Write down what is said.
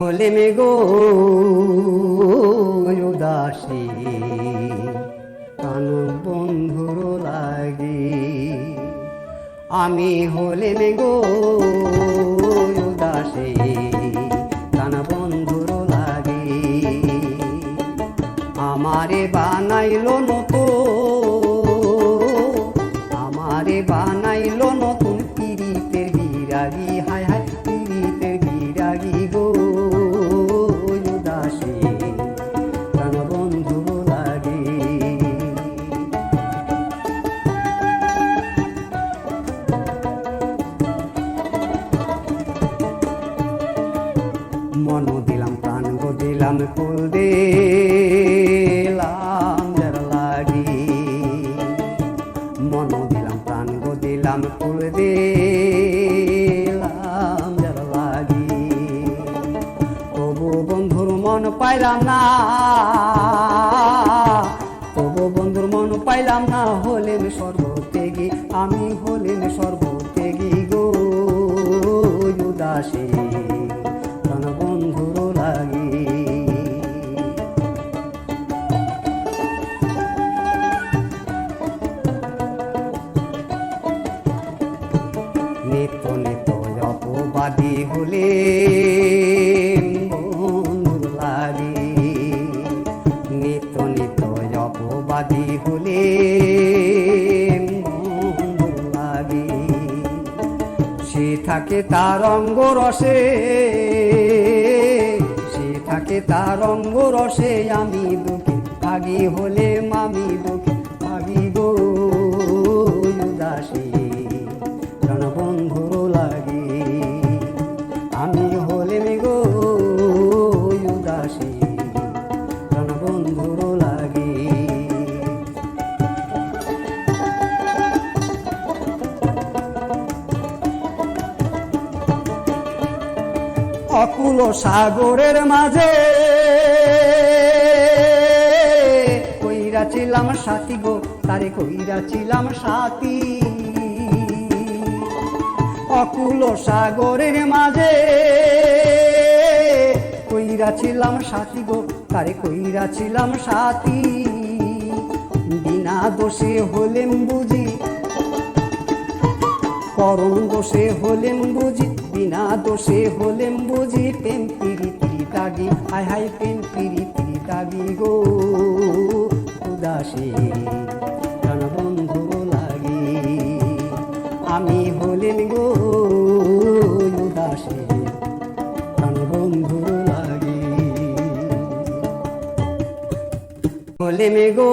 হলে মে গো উদাসী কান বন্ধুর লাগে আমি হলে মে গো উদাসী কান বন্ধুর লাগে আমারে বানাইলো নতুন পিরিতের বিরাগী হায় হায় পিরিতের বিরাগী গো উদাসী কান বন্ধু লাগে মন দিলাম প্রাণ গো দিলাম ফুল দিলাম যার লাগি মন দিলাম প্রাণ গো দিলাম ফুল দিলাম যার লাগি তবু বন্ধুর মন পাইলাম না হলেন সর্বত্যাগী আমি হলেন সর্বত্যাগী গো উদাসী কান বন্ধুর লাগি নিত্য নিত্য অপবাদী হলে বন্ধুর লাগি নিত্য নিত্য অপবাদী হলে বন্ধুর লাগি সে থাকে তার অঙ্গ রসে আমি দুঃখী ভাগী হলে মামি দুঃখী ভাগী গো উদাসী কান বন্ধুর লাগি আমি হলে মে গো উদাসী কান বন্ধুর লাগি অকুল সাগরের মাঝে কইরাছিলাম সাথী গো তারে কইরাছিলাম সাথী অকুল সাগরের মাঝে কইরাছিলাম সাথী গো তারে কইরাছিলাম সাথী বিনা দোষে হলেম বুঝি করুণ দোষে হলেম বুঝি বিনা দোষে হলেম বুঝি প্রেম প্রীতি দাগি হায় হায় প্রেম প্রীতি দাগি গো উদাসী কান বন্ধুর লাগি আমি হলেন গো উদাসী কান বন্ধুর লাগি হলে মে গো